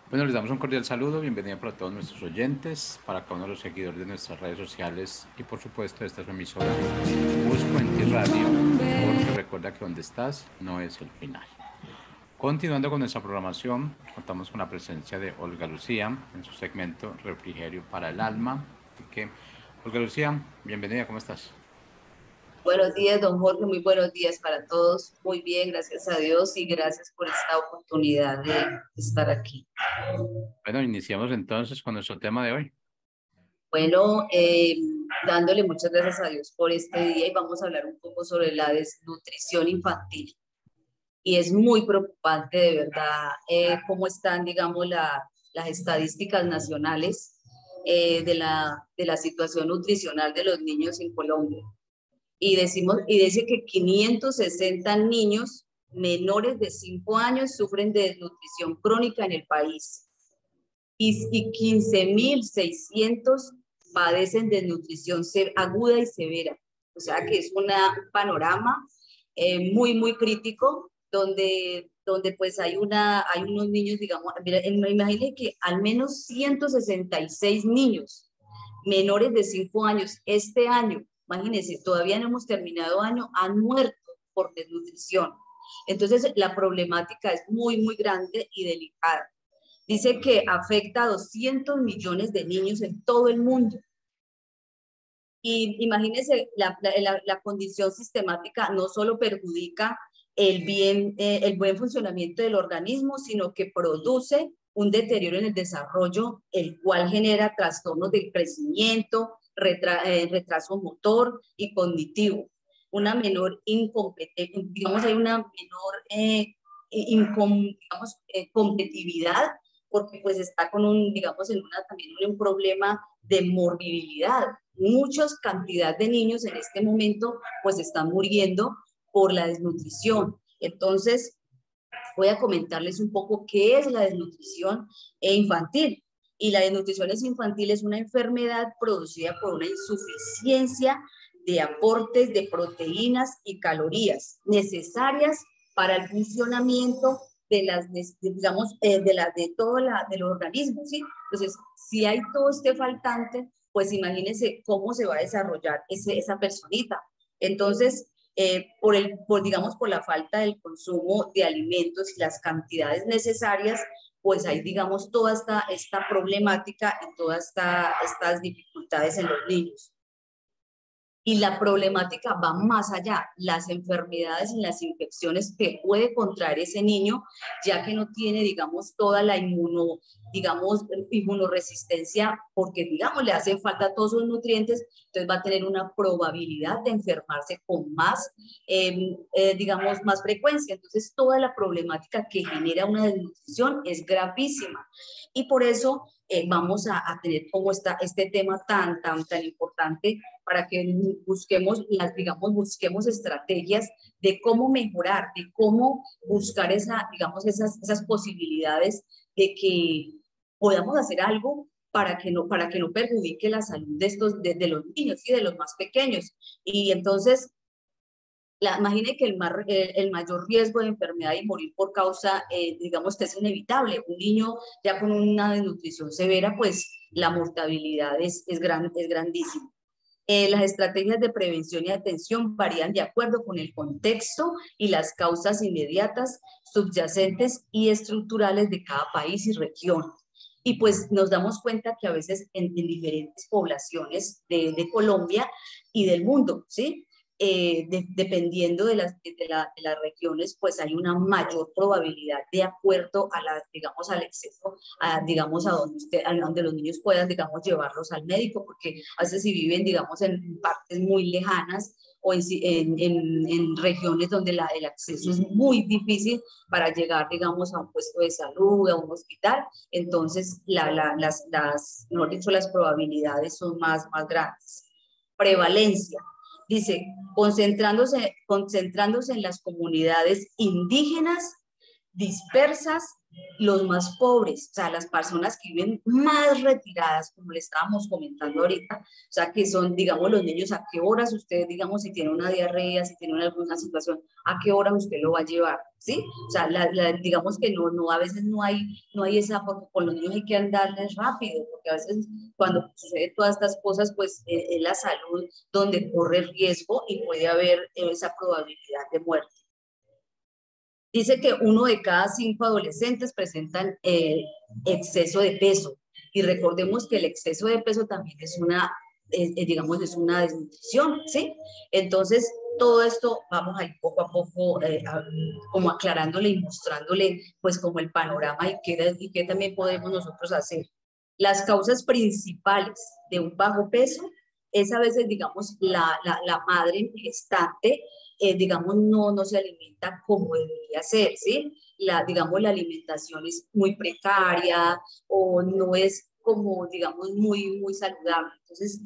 Bueno, les damos un cordial saludo, bienvenida para todos nuestros oyentes, para cada uno de los seguidores de nuestras redes sociales y por supuesto esta es su emisora Busco en Ti Radio, porque recuerda que donde estás no es el final. Continuando con nuestra programación, contamos con la presencia de Olga Lucía en su segmento Refrigerio para el Alma. Así que, Olga Lucía, bienvenida, ¿cómo estás? Buenos días, don Jorge, muy buenos días para todos. Muy bien, gracias a Dios y gracias por esta oportunidad de estar aquí. Bueno, iniciamos entonces con nuestro tema de hoy. Bueno, dándole muchas gracias a Dios por este día y vamos a hablar un poco sobre la desnutrición infantil. Y es muy preocupante de verdad cómo están, digamos, las estadísticas nacionales de la situación nutricional de los niños en Colombia. Y dice que 560 niños menores de 5 años sufren de desnutrición crónica en el país y 15.600 padecen desnutrición aguda y severa. O sea que es un panorama muy, muy crítico donde pues hay unos niños, digamos, mira, imagínense que al menos 166 niños menores de 5 años este año, imagínense, todavía no hemos terminado año, han muerto por desnutrición. Entonces, la problemática es muy, muy grande y delicada. Dice que afecta a 200 millones de niños en todo el mundo. Y imagínense, la condición sistemática no solo perjudica el buen funcionamiento del organismo, sino que produce un deterioro en el desarrollo, el cual genera trastornos del crecimiento, retraso motor y cognitivo. Una menor incompetencia, digamos, hay una menor competitividad, porque pues está con digamos, también un problema de morbilidad. Muchas cantidad de niños en este momento pues están muriendo por la desnutrición. Entonces, voy a comentarles un poco qué es la desnutrición infantil. Y la desnutrición infantil es una enfermedad producida por una insuficiencia de aportes de proteínas y calorías necesarias para el funcionamiento de las, digamos, de todo del organismo, ¿sí? Entonces, si hay todo este faltante, pues imagínense cómo se va a desarrollar esa personita. Entonces, digamos, por la falta del consumo de alimentos y las cantidades necesarias, pues hay, digamos, toda esta problemática y todas estas dificultades en los niños. Y la problemática va más allá, las enfermedades y las infecciones que puede contraer ese niño, ya que no tiene, digamos, toda la inmunoresistencia, porque, digamos, le hacen falta todos sus nutrientes, entonces va a tener una probabilidad de enfermarse con más, digamos, más frecuencia. Entonces, toda la problemática que genera una desnutrición es gravísima. Y por eso vamos a tener como este tema tan importante para que busquemos estrategias de cómo mejorar, de cómo buscar esas posibilidades de que podamos hacer algo para que no perjudique la salud de los niños y de los más pequeños. Y entonces, imagine que el mayor riesgo de enfermedad y morir por causa, digamos que es inevitable. Un niño ya con una desnutrición severa, pues la mortalidad es grandísima. Las estrategias de prevención y atención varían de acuerdo con el contexto y las causas inmediatas, subyacentes y estructurales de cada país y región. Y pues nos damos cuenta que a veces en diferentes poblaciones de Colombia y del mundo, ¿sí? Dependiendo de las regiones, pues hay una mayor probabilidad de acuerdo digamos, al exceso, digamos, a donde los niños puedan, digamos, llevarlos al médico, porque a veces si viven, digamos, en partes muy lejanas o en regiones donde el acceso es muy difícil para llegar, digamos, a un puesto de salud, a un hospital, entonces mejor dicho, las probabilidades son más grandes. Prevalencia. Dice, concentrándose en las comunidades indígenas dispersas, los más pobres, o sea, las personas que viven más retiradas, como le estábamos comentando ahorita, o sea, que son, digamos, los niños, a qué horas usted, digamos, si tiene una diarrea, si tiene alguna situación, a qué hora usted lo va a llevar, ¿sí? O sea, digamos que a veces no hay esa, porque con los niños hay que andarles rápido, porque a veces cuando sucede todas estas cosas, pues es la salud donde corre riesgo y puede haber esa probabilidad de muerte. Dice que 1 de cada 5 adolescentes presentan exceso de peso. Y recordemos que el exceso de peso también es digamos, es una desnutrición, ¿sí? Entonces, todo esto vamos a ir poco a poco como aclarándole y mostrándole, pues, como el panorama y qué también podemos nosotros hacer. Las causas principales de un bajo peso es a veces, digamos, la madre gestante digamos, no se alimenta como debería ser, ¿sí? Digamos, la alimentación es muy precaria o no es como, digamos, muy saludable. Entonces,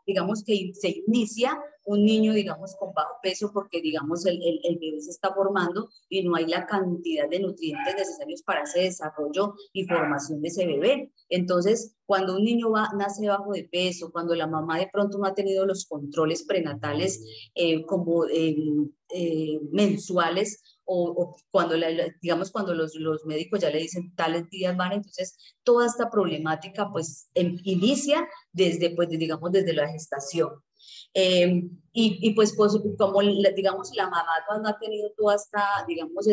digamos que se inicia un niño, digamos, con bajo peso porque, digamos, el bebé se está formando y no hay la cantidad de nutrientes necesarios para ese desarrollo y formación de ese bebé. Entonces, cuando un niño nace bajo de peso, cuando la mamá de pronto no ha tenido los controles prenatales como mensuales o cuando, digamos, cuando los médicos ya le dicen tales días van, entonces toda esta problemática pues inicia desde, pues, digamos, desde la gestación. Pues como, digamos, la mamá no ha tenido toda esta, digamos,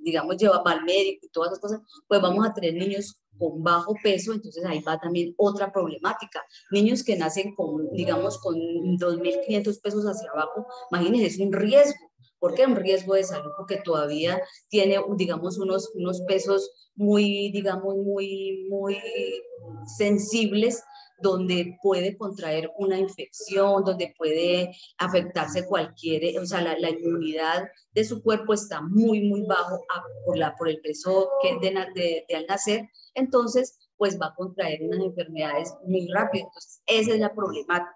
digamos, lleva al médico y todas esas cosas, pues vamos a tener niños con bajo peso, entonces ahí va también otra problemática. Niños que nacen con, digamos, con 2.500 pesos hacia abajo, imagínense, es un riesgo. ¿Por qué un riesgo de salud? Porque todavía tiene, digamos, unos pesos muy, digamos, muy sensibles donde puede contraer una infección, donde puede afectarse o sea, la inmunidad de su cuerpo está muy bajo por el peso que de al nacer, entonces pues va a contraer unas enfermedades muy rápido. Entonces, esa es la problemática.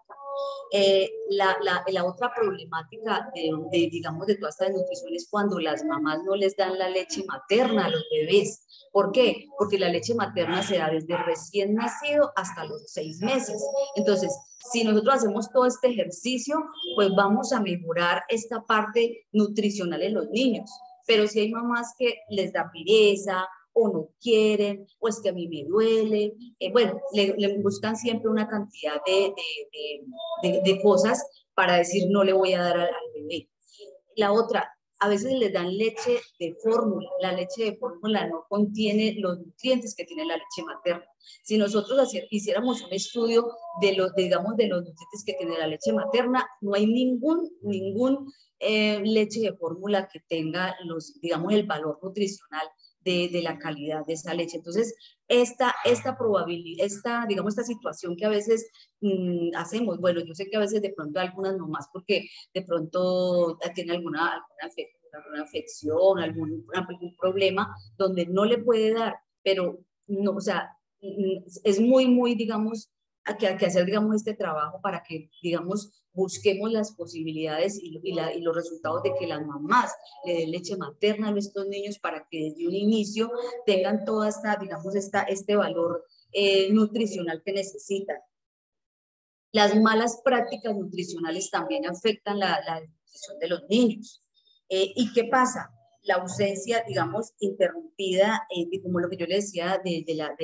La otra problemática digamos, de toda esta desnutrición es cuando las mamás no les dan la leche materna a los bebés. ¿Por qué? Porque la leche materna se da desde recién nacido hasta los 6 meses. Entonces, si nosotros hacemos todo este ejercicio, pues vamos a mejorar esta parte nutricional en los niños. Pero si hay mamás que les da pereza o no quieren, o es que a mí me duele, bueno, le buscan siempre una cantidad de cosas para decir no le voy a dar al bebé. La otra, a veces les dan leche de fórmula. La leche de fórmula no contiene los nutrientes que tiene la leche materna. Si nosotros hiciéramos un estudio digamos, de los nutrientes que tiene la leche materna, no hay ningún leche de fórmula que tenga digamos, el valor nutricional de la calidad de esa leche. Entonces, esta probabilidad, digamos, esta situación que a veces hacemos, bueno, yo sé que a veces de pronto algunas no más, porque de pronto tiene alguna afección, algún problema donde no le puede dar, pero no, o sea, es muy, digamos, hay que hacer, digamos, este trabajo para que, digamos, busquemos las posibilidades y los resultados de que las mamás le den leche materna a estos niños para que desde un inicio tengan toda digamos, este valor nutricional que necesitan. Las malas prácticas nutricionales también afectan la nutrición de los niños. ¿Y qué pasa? La ausencia, digamos, interrumpida, como lo que yo le decía de la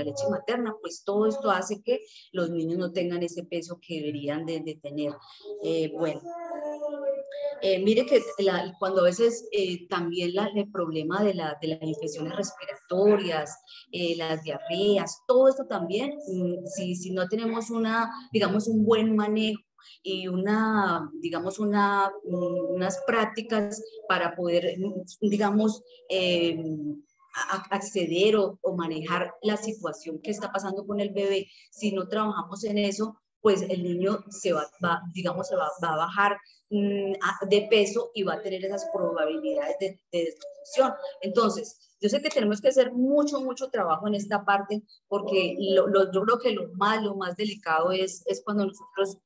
leche materna, pues todo esto hace que los niños no tengan ese peso que deberían de tener. Bueno, mire que cuando a veces también el problema de las infecciones respiratorias, las diarreas, todo esto también, si no tenemos digamos, un buen manejo y digamos, unas prácticas para poder, digamos, acceder o manejar la situación que está pasando con el bebé, si no trabajamos en eso, pues el niño digamos, se va a bajar de peso y va a tener esas probabilidades de desnutrición. Entonces, yo sé que tenemos que hacer mucho trabajo en esta parte porque yo creo que lo más delicado es cuando nosotros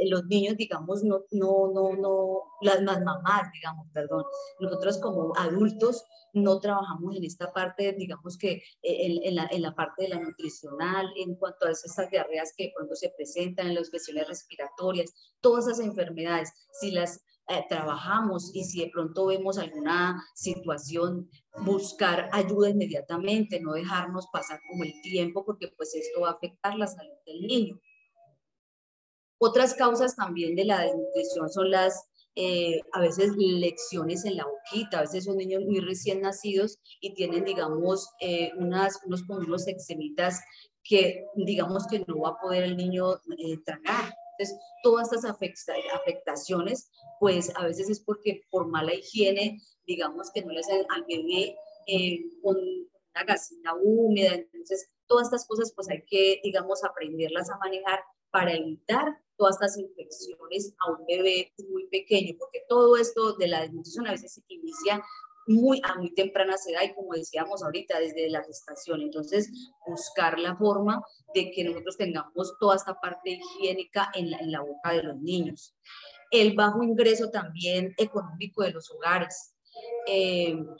los niños, digamos, las mamás, digamos, perdón, nosotros como adultos no trabajamos en esta parte, digamos que en la parte de la nutricional, en cuanto a esas diarreas que de pronto se presentan, en las infecciones respiratorias, todas esas enfermedades, si las trabajamos y si de pronto vemos alguna situación, buscar ayuda inmediatamente, no dejarnos pasar como el tiempo, porque pues esto va a afectar la salud del niño. Otras causas también de la desnutrición son a veces lecciones en la boquita, a veces son niños muy recién nacidos y tienen, digamos, unos eczemitas que, digamos, que no va a poder el niño tragar. Entonces, todas estas afectaciones, pues a veces es porque por mala higiene, digamos, que no le hacen al bebé con una gasita húmeda. Entonces, todas estas cosas, pues hay que, digamos, aprenderlas a manejar para evitar todas estas infecciones a un bebé muy pequeño, porque todo esto de la desnutrición a veces se inicia a muy temprana edad y como decíamos ahorita, desde la gestación. Entonces, buscar la forma de que nosotros tengamos toda esta parte higiénica en la boca de los niños. El bajo ingreso también económico de los hogares.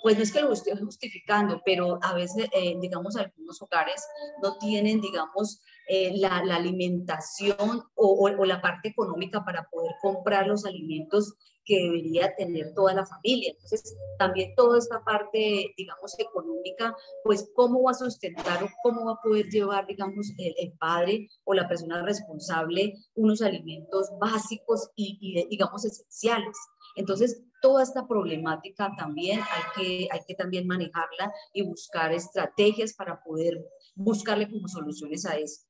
Pues no es que lo esté justificando, pero a veces, digamos, algunos hogares no tienen, digamos, la alimentación o la parte económica para poder comprar los alimentos que debería tener toda la familia. Entonces, también toda esta parte, digamos, económica, pues cómo va a sustentar o cómo va a poder llevar, digamos, el padre o la persona responsable unos alimentos básicos y digamos, esenciales. Entonces, toda esta problemática también hay que también manejarla y buscar estrategias para poder buscarle como soluciones a esto.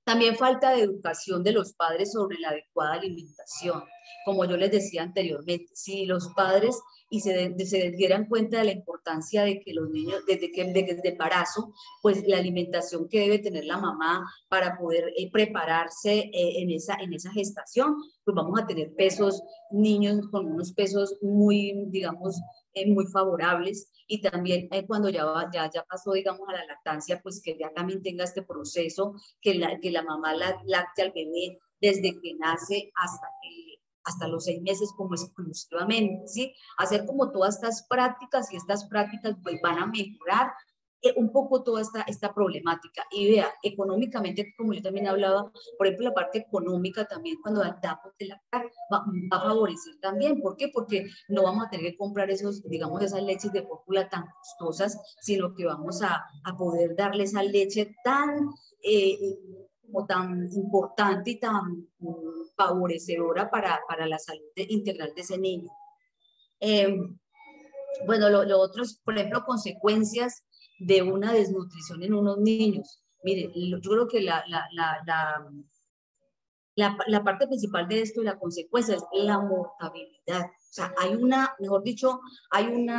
También falta de educación de los padres sobre la adecuada alimentación. Como yo les decía anteriormente, si los padres se dieran cuenta de la importancia de que los niños, desde el embarazo, pues la alimentación que debe tener la mamá para poder prepararse en esa gestación, pues vamos a tener niños con unos pesos muy, digamos, muy favorables, y también cuando ya pasó, digamos, a la lactancia, pues que ya también tenga este proceso, que la mamá lacte al bebé desde que nace hasta los 6 meses como exclusivamente, ¿sí? Hacer como todas estas prácticas, y estas prácticas pues van a mejorar un poco toda esta problemática. Y vea, económicamente, como yo también hablaba, por ejemplo, la parte económica también cuando damos de lactar va a favorecer también. ¿Por qué? Porque no vamos a tener que comprar digamos, esas leches de fórmula tan costosas, sino que vamos a poder darle esa leche como tan importante y tan favorecedora para la salud integral de ese niño. Bueno, lo otro es, por ejemplo, consecuencias de una desnutrición en unos niños. Mire, yo creo que la parte principal de esto y la consecuencia es la mortalidad. O sea, mejor dicho, hay un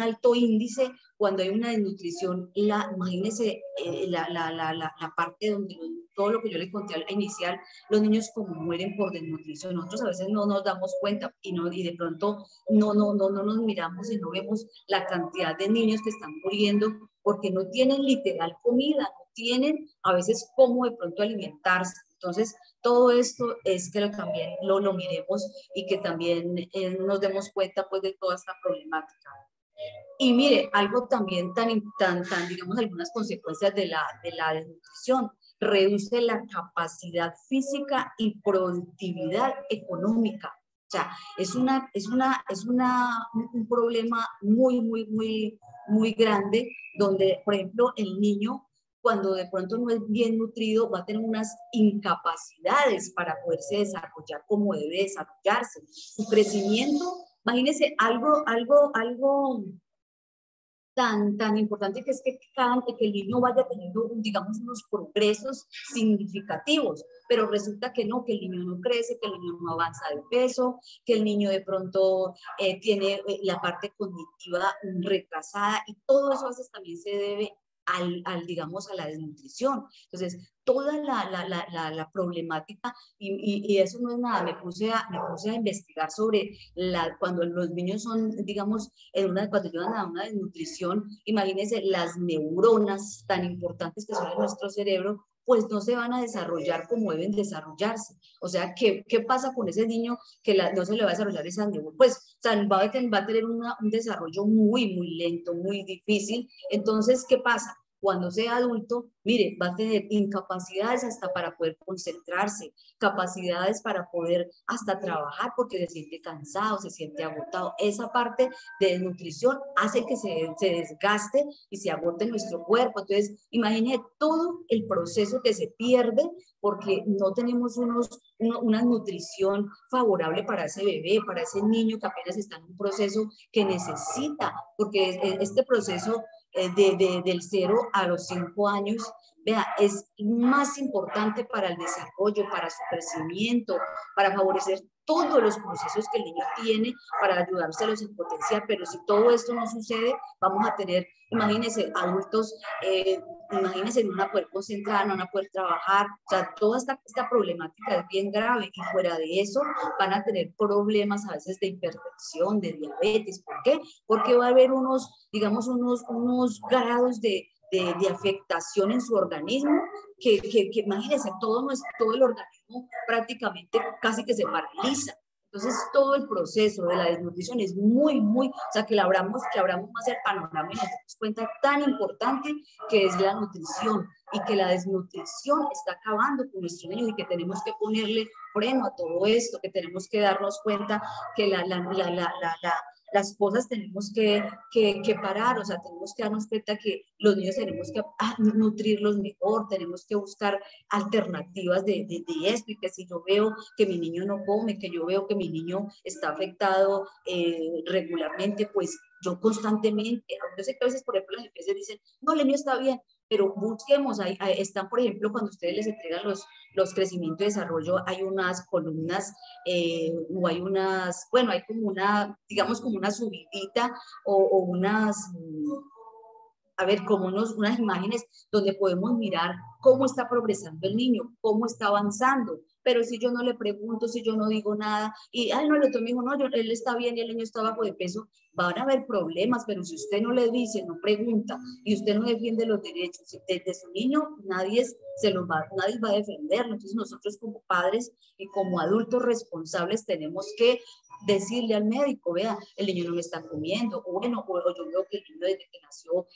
alto índice cuando hay una desnutrición. Imagínense la parte donde todo lo que yo les conté al inicial, los niños como mueren por desnutrición. Nosotros a veces no nos damos cuenta y de pronto no nos miramos y no vemos la cantidad de niños que están muriendo porque no tienen literal comida, no tienen a veces cómo de pronto alimentarse. Entonces, todo esto es que también lo miremos y que también nos demos cuenta pues de toda esta problemática. Y mire, algo también digamos, algunas consecuencias de la desnutrición, reduce la capacidad física y productividad económica. O sea, es un problema muy grande donde, por ejemplo, el niño, cuando de pronto no es bien nutrido, va a tener unas incapacidades para poderse desarrollar como debe desarrollarse. Su crecimiento, imagínense algo tan importante, que es que el niño vaya teniendo, digamos, unos progresos significativos, pero resulta que no, que el niño no crece, que el niño no avanza de peso, que el niño de pronto tiene la parte cognitiva retrasada, y todo eso a veces también se debe digamos, a la desnutrición. Entonces, toda la problemática, y eso no es nada, me puse a investigar sobre cuando los niños son, digamos, cuando llevan a una desnutrición, imagínense las neuronas tan importantes que son en nuestro cerebro, pues no se van a desarrollar como deben desarrollarse. O sea, ¿qué pasa con ese niño que no se le va a desarrollar esa neurona? Pues, o sea, va a tener un desarrollo muy, muy lento, muy difícil. Entonces, ¿qué pasa? Cuando sea adulto, mire, va a tener incapacidades hasta para poder concentrarse, capacidades para poder hasta trabajar porque se siente cansado, se siente agotado. Esa parte de desnutrición hace que se desgaste y se agote nuestro cuerpo. Entonces, imagine todo el proceso que se pierde porque no tenemos una nutrición favorable para ese bebé, para ese niño que apenas está en un proceso que necesita, porque este proceso del 0 a los 5 años, vea, es más importante para el desarrollo, para su crecimiento, para favorecer todos los procesos que el niño tiene para ayudárselos en potenciar, pero si todo esto no sucede, vamos a tener, imagínense, adultos, imagínense, no van a poder concentrar, no van a poder trabajar, o sea, toda esta problemática es bien grave y fuera de eso van a tener problemas a veces de hipertensión, de diabetes. ¿Por qué? Porque va a haber digamos, unos grados de afectación en su organismo, que imagínense, todo el organismo prácticamente casi que se paraliza. Entonces, todo el proceso de la desnutrición es muy, o sea, que abramos más el panorama y nos damos cuenta tan importante que es la nutrición y que la desnutrición está acabando con nuestros niños y que tenemos que ponerle freno a todo esto, que tenemos que darnos cuenta que las cosas tenemos que parar, o sea, tenemos que darnos cuenta que los niños tenemos que nutrirlos mejor, tenemos que buscar alternativas de esto, y que si yo veo que mi niño no come, que yo veo que mi niño está afectado regularmente, pues yo constantemente, yo sé que a veces, por ejemplo, las empresas dicen, no, el niño está bien, pero busquemos, ahí están, por ejemplo, cuando ustedes les entregan los crecimiento y desarrollo, hay unas columnas o hay bueno, hay como digamos como una subidita o unas, a ver, como unas imágenes donde podemos mirar cómo está progresando el niño, cómo está avanzando. Pero si yo no le pregunto, si yo no digo nada, y, no, el otro me dijo, no, él está bien y el niño está bajo de peso, van a haber problemas, pero si usted no le dice, no pregunta, y usted no defiende los derechos de su niño, nadie va a defenderlo. Entonces nosotros como padres y como adultos responsables tenemos que decirle al médico, vea, el niño no me está comiendo, o bueno, o yo veo que el niño desde que nació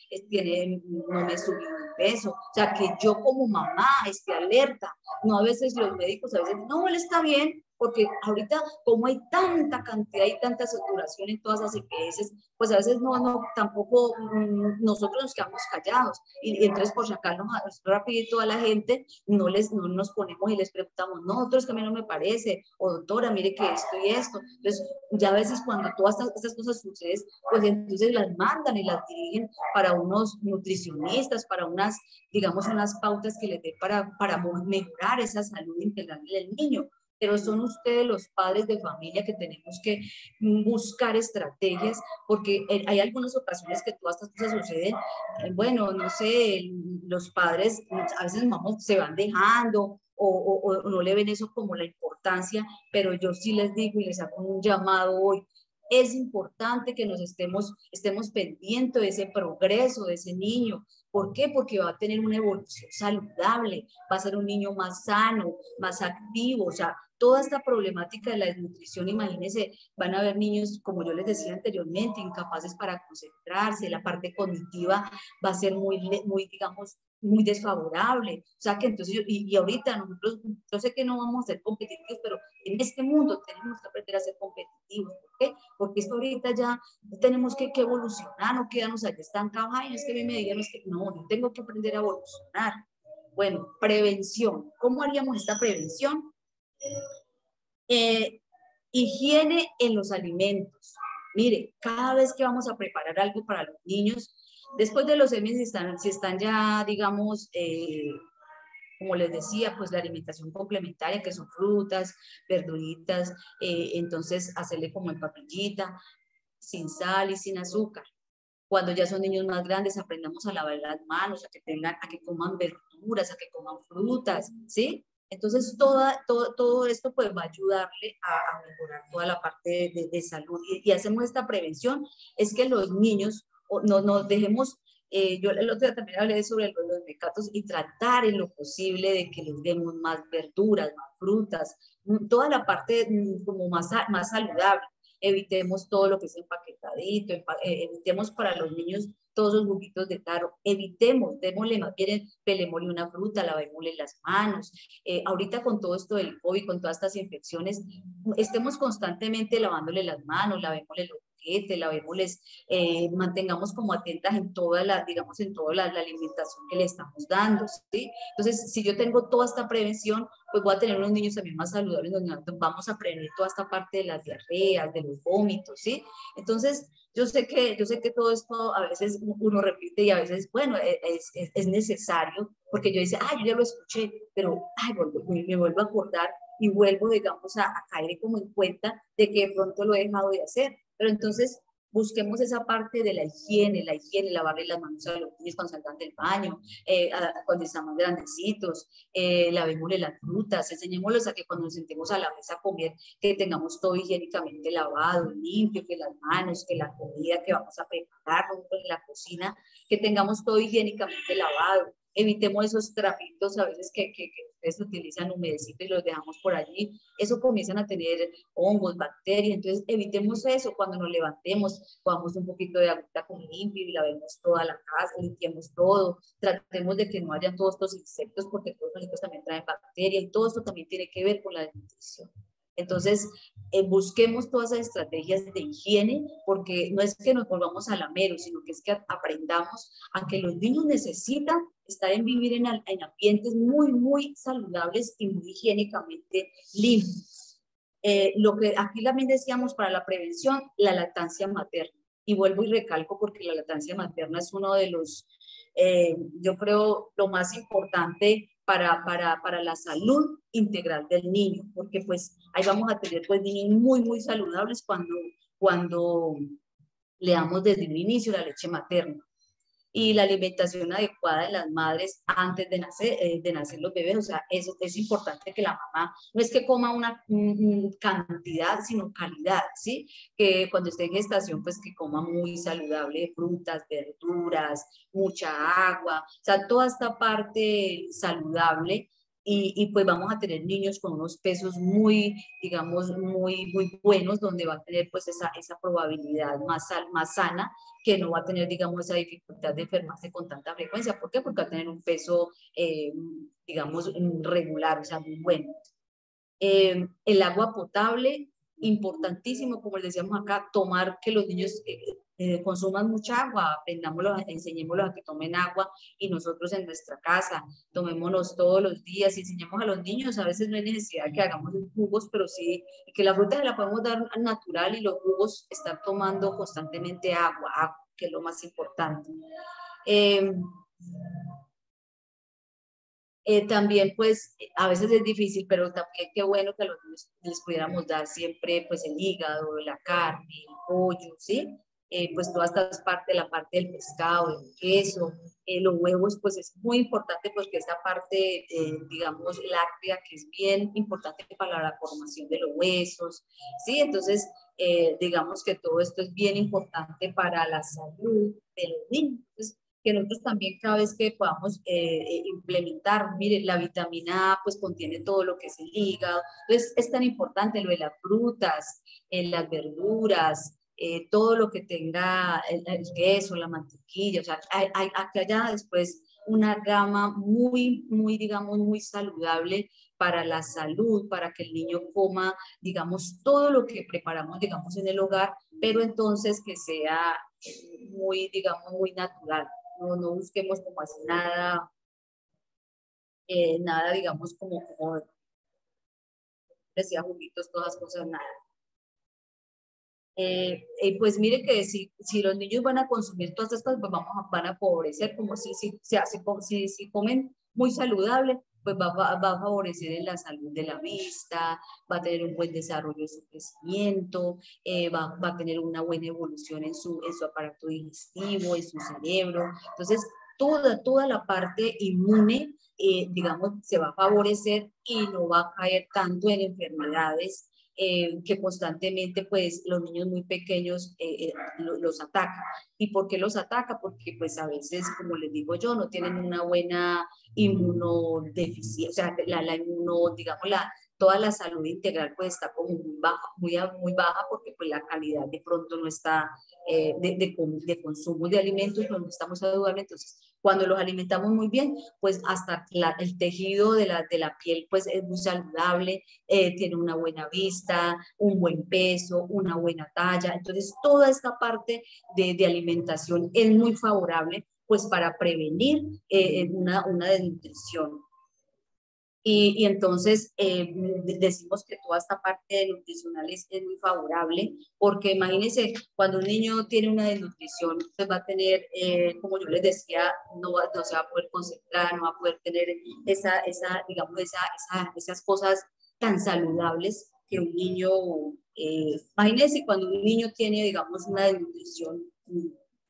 no me subió de peso, o sea, que yo como mamá esté alerta, no a veces los médicos a veces, no, él está bien, porque ahorita como hay tanta cantidad y tanta saturación en todas las EPS, pues a veces tampoco nosotros nos quedamos callados, y entonces por sacarnos rapidito a la gente, no nos ponemos y les preguntamos, no, doctor, que a mí no me parece, o doctora, mire que esto y esto. Entonces ya a veces cuando todas estas cosas suceden, pues entonces las mandan y las dirigen para unos nutricionistas, para digamos, unas pautas que les dé para mejorar esa salud integral del niño. Pero son ustedes los padres de familia que tenemos que buscar estrategias, porque hay algunas ocasiones que todas estas cosas suceden, bueno, no sé, los padres a veces se van dejando o no le ven eso como la importancia, pero yo sí les digo y les hago un llamado hoy. Es importante que estemos pendientes de ese progreso de ese niño. ¿Por qué? Porque va a tener una evolución saludable, va a ser un niño más sano, más activo, o sea, toda esta problemática de la desnutrición, imagínense, van a haber niños, como yo les decía anteriormente, incapaces para concentrarse, la parte cognitiva va a ser digamos, muy desfavorable. O sea que entonces, y ahorita nosotros, yo sé que no vamos a ser competitivos, pero en este mundo tenemos que aprender a ser competitivos. ¿Por qué? Porque esto ahorita ya tenemos que evolucionar, no quedarnos allá estancados. Ay, es que a mí me digan, es que no, yo tengo que aprender a evolucionar. Bueno, prevención. ¿Cómo haríamos esta prevención? Higiene en los alimentos. Mire, cada vez que vamos a preparar algo para los niños, después de los semis, si están ya, digamos, como les decía, pues la alimentación complementaria, que son frutas, verduritas, entonces hacerle como en papillita, sin sal y sin azúcar. Cuando ya son niños más grandes, aprendamos a lavar las manos, a que coman verduras, a que coman frutas, ¿sí? Entonces, todo esto pues va a ayudarle a mejorar toda la parte de salud. Y hacemos esta prevención, es que los niños no dejemos Yo el otro día también hablé sobre los mecatos y tratar en lo posible de que les demos más verduras, más frutas, toda la parte como más saludable. Evitemos todo lo que es empaquetadito, evitemos para los niños todos los juguitos de taro, evitemos, démosle más bien, pelémosle una fruta, lavémosle las manos. Ahorita con todo esto del COVID, con todas estas infecciones, estemos constantemente lavándole las manos, lavémosle los juguetes, lavémosles, mantengamos como atentas en toda la, digamos, en toda la alimentación que le estamos dando, ¿sí? Entonces, si yo tengo toda esta prevención, pues voy a tener unos niños también más saludables, donde vamos a prevenir toda esta parte de las diarreas, de los vómitos, ¿sí? Entonces, yo sé que todo esto a veces uno repite y a veces, bueno, es necesario, porque yo dice, yo ya lo escuché, pero me vuelvo a acordar y vuelvo, digamos, a caer como en cuenta de que de pronto lo he dejado de hacer. Pero entonces busquemos esa parte de la higiene, lavarle las manos a los niños cuando salgan del baño, cuando están más grandecitos, lavémosle las frutas, enseñémosles a que cuando nos sentemos a la mesa a comer, que tengamos todo higiénicamente lavado, limpio, que las manos, que la comida que vamos a preparar en la cocina, que tengamos todo higiénicamente lavado. Evitemos esos trapitos a veces que ustedes utilizan humedecitos y los dejamos por allí. Eso comienzan a tener hongos, bacterias. Entonces, evitemos eso cuando nos levantemos, pongamos un poquito de agüita con limpio y lavemos toda la casa, limpiemos todo. Tratemos de que no haya todos estos insectos, porque todos los insectos también traen bacterias y todo esto también tiene que ver con la desnutrición. Entonces, busquemos todas esas estrategias de higiene, porque no es que nos volvamos a lameros, sino que es que aprendamos a que los niños necesitan estar vivir en ambientes muy, muy saludables y muy higiénicamente limpios. Lo que aquí también decíamos para la prevención, la lactancia materna. Y vuelvo y recalco porque la lactancia materna es uno de los, yo creo, lo más importante para la salud integral del niño, porque pues ahí vamos a tener pues niños muy, muy saludables cuando le damos desde un inicio la leche materna. Y la alimentación adecuada de las madres antes de nacer los bebés, o sea, eso es importante que la mamá no es que coma una cantidad, sino calidad, ¿sí? Que cuando esté en gestación, pues que coma muy saludable, frutas, verduras, mucha agua, o sea, toda esta parte saludable pues vamos a tener niños con unos pesos muy, digamos, muy, muy buenos, donde va a tener pues esa probabilidad más sana, que no va a tener, digamos, esa dificultad de enfermarse con tanta frecuencia. ¿Por qué? Porque va a tener un peso, digamos, regular, o sea, muy bueno. El agua potable, importantísimo, como les decíamos acá, tomar que los niños consuman mucha agua, aprendámoslos, enseñémoslos a que tomen agua y nosotros en nuestra casa, tomémonos todos los días y enseñemos a los niños, a veces no hay necesidad que hagamos jugos, pero sí, que la fruta se la podemos dar natural y los jugos estar tomando constantemente agua, que es lo más importante. También pues a veces es difícil, pero también qué bueno que a los niños les pudiéramos dar siempre pues el hígado, la carne, el pollo, ¿sí? Pues todas estas partes, la parte del pescado, el queso, los huevos, pues es muy importante porque esta parte, digamos, láctea, que es bien importante para la formación de los huesos, ¿sí? Entonces, digamos que todo esto es bien importante para la salud de los niños. Entonces, que nosotros también cada vez que podamos implementar, mire, la vitamina A pues contiene todo lo que es el hígado, entonces es tan importante lo de las frutas, las verduras, todo lo que tenga el queso, la mantequilla, o sea, que haya después una gama muy, muy, digamos, muy saludable para la salud, para que el niño coma, digamos, todo lo que preparamos, digamos, en el hogar, pero entonces que sea muy, digamos, muy natural. No busquemos como así nada, nada, digamos, como decía juguitos, todas cosas, nada. Pues mire que si los niños van a consumir todas estas cosas, pues van a favorecer, como si comen muy saludable, pues va a favorecer en la salud de la vista, va a tener un buen desarrollo de su crecimiento, va a tener una buena evolución en su aparato digestivo, en su cerebro. Entonces, toda la parte inmune, digamos, se va a favorecer y no va a caer tanto en enfermedades que constantemente pues los niños muy pequeños los ataca. ¿Y por qué los ataca? Porque pues a veces, como les digo yo, no tienen una buena inmunodeficiencia, o sea, la inmuno, digamos, toda la salud integral pues está como muy baja, muy baja porque pues la calidad de pronto no está de consumo de alimentos, no estamos saludables. Entonces, cuando los alimentamos muy bien, pues hasta el tejido de la piel pues es muy saludable, tiene una buena vista, un buen peso, una buena talla. Entonces, toda esta parte de alimentación es muy favorable pues para prevenir una desnutrición. Y entonces decimos que toda esta parte nutricional es muy favorable, porque imagínense, cuando un niño tiene una desnutrición, pues va a tener, como yo les decía, no se va a poder concentrar, no va a poder tener digamos, esas cosas tan saludables que un niño, imagínense cuando un niño tiene, digamos, una desnutrición,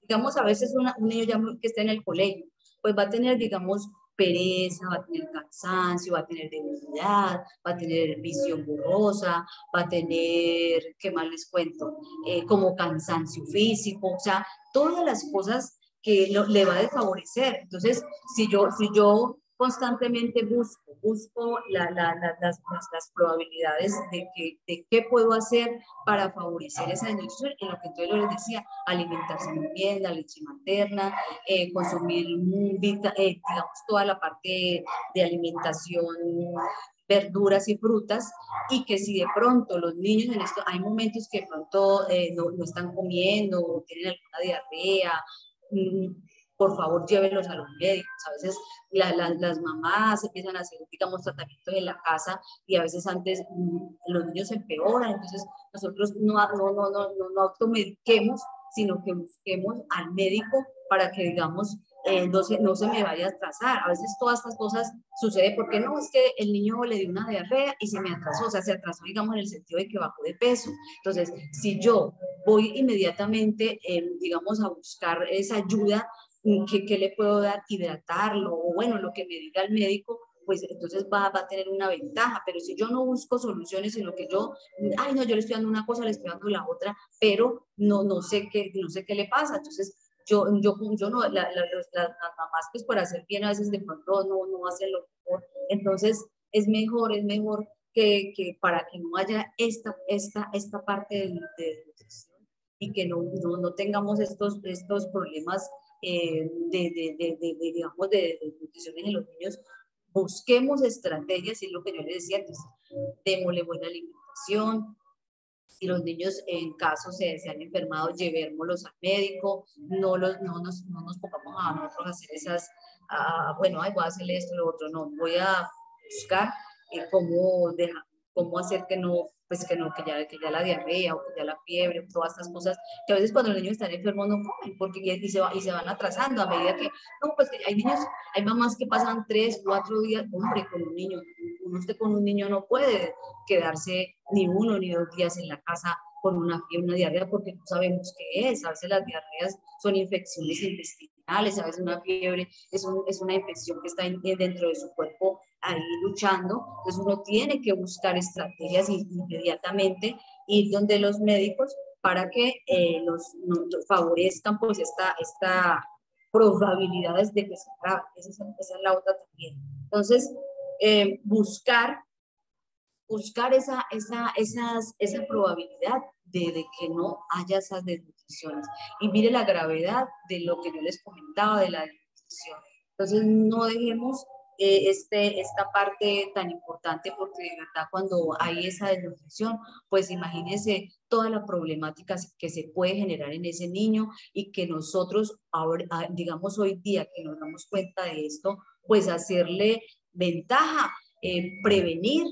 digamos, a veces un niño ya que está en el colegio, pues va a tener, digamos, pereza, va a tener cansancio, va a tener debilidad, va a tener visión borrosa, va a tener, ¿qué más les cuento? Como cansancio físico, o sea, todas las cosas que le va a desfavorecer. Entonces, si yo constantemente busco las probabilidades de qué puedo hacer para favorecer esa nutrición, en lo que entonces les decía, alimentarse muy bien, la leche materna, consumir, digamos, toda la parte de alimentación, verduras y frutas, y que si de pronto los niños en esto, hay momentos que de pronto no están comiendo o tienen alguna diarrea, por favor llévenlos a los médicos. A veces las mamás empiezan a hacer, digamos, tratamientos en la casa y a veces antes los niños se empeoran, entonces nosotros no automediquemos, sino que busquemos al médico para que, digamos, no se me vaya a atrasar. A veces todas estas cosas sucede porque no, es que el niño le dio una diarrea y se me atrasó, o sea, se atrasó, digamos, en el sentido de que bajó de peso. Entonces, si yo voy inmediatamente, digamos, a buscar esa ayuda, ¿qué le puedo dar? Hidratarlo, o bueno, lo que me diga el médico, pues entonces va a tener una ventaja. Pero si yo no busco soluciones, sino que ay, no, yo le estoy dando una cosa, le estoy dando la otra, pero no sé qué le pasa. Entonces, yo no, las mamás, pues por hacer bien, a veces de pronto no hacen lo mejor. Entonces, es mejor que para que no haya esta parte de nutrición y que no tengamos estos problemas digamos, de nutrición en los niños, busquemos estrategias, y es lo que yo les decía antes, démosle buena alimentación. Si los niños en caso se han enfermado, llevémoslos al médico, no nos pongamos a nosotros a hacer bueno, ay, voy a hacerle esto, lo otro, no, voy a buscar cómo hacer que no, pues que ya la diarrea o que ya la fiebre, todas estas cosas, que a veces cuando los niños están enfermos no comen, porque y se van atrasando a medida que, no, pues que hay niños, hay mamás que pasan 3, 4 días, hombre, con un niño, usted con un niño no puede quedarse ni 1 ni 2 días en la casa con una fiebre, una diarrea, porque no sabemos qué es. A veces las diarreas son infecciones intestinales, a veces una fiebre es una infección que está dentro de su cuerpo ahí luchando. Entonces uno tiene que buscar estrategias inmediatamente, ir donde los médicos para que nos favorezcan pues esta probabilidades de que se acabe. Esa es la otra también. Entonces, buscar esa probabilidad de que no haya esas desnutriciones. Y mire la gravedad de lo que yo les comentaba de la desnutrición. Entonces, no dejemos esta parte tan importante, porque de verdad cuando hay esa desnutrición, pues imagínense toda la problemática que se puede generar en ese niño, y que nosotros, ahora, digamos hoy día que nos damos cuenta de esto, pues hacerle ventaja, prevenir.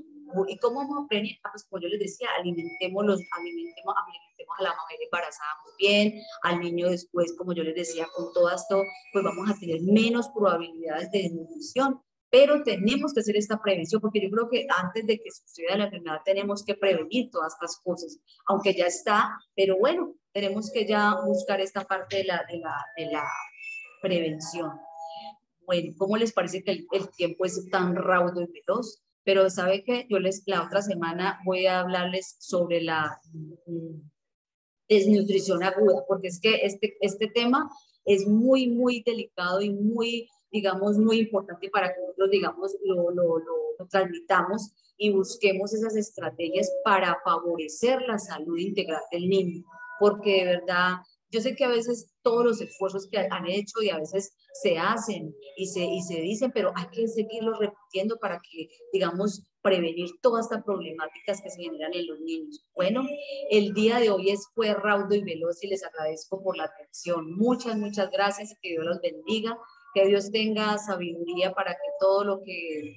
¿Y cómo vamos a prevenir? Pues como yo les decía, alimentemos a la mujer embarazada muy bien, al niño después, como yo les decía, con todo esto, pues vamos a tener menos probabilidades de desnutrición. Pero tenemos que hacer esta prevención, porque yo creo que antes de que suceda la enfermedad tenemos que prevenir todas estas cosas, aunque ya está, pero bueno, tenemos que ya buscar esta parte de la prevención. Bueno, ¿cómo les parece que el tiempo es tan raudo y veloz? Pero sabe que yo la otra semana voy a hablarles sobre la desnutrición aguda, porque es que este tema es muy, muy delicado y muy, digamos, muy importante para que nosotros, digamos, lo transmitamos y busquemos esas estrategias para favorecer la salud integral del niño, porque de verdad, yo sé que a veces todos los esfuerzos que han hecho y a veces se hacen y se dicen, pero hay que seguirlos repitiendo para que, digamos, prevenir todas estas problemáticas que se generan en los niños. Bueno, el día de hoy fue raudo y veloz y les agradezco por la atención. Muchas, muchas gracias y que Dios los bendiga, que Dios tenga sabiduría para que todo lo que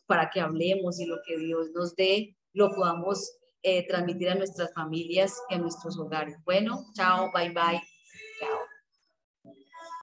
para que hablemos y lo que Dios nos dé, lo podamos transmitir a nuestras familias y a nuestros hogares. Bueno, chao, bye bye.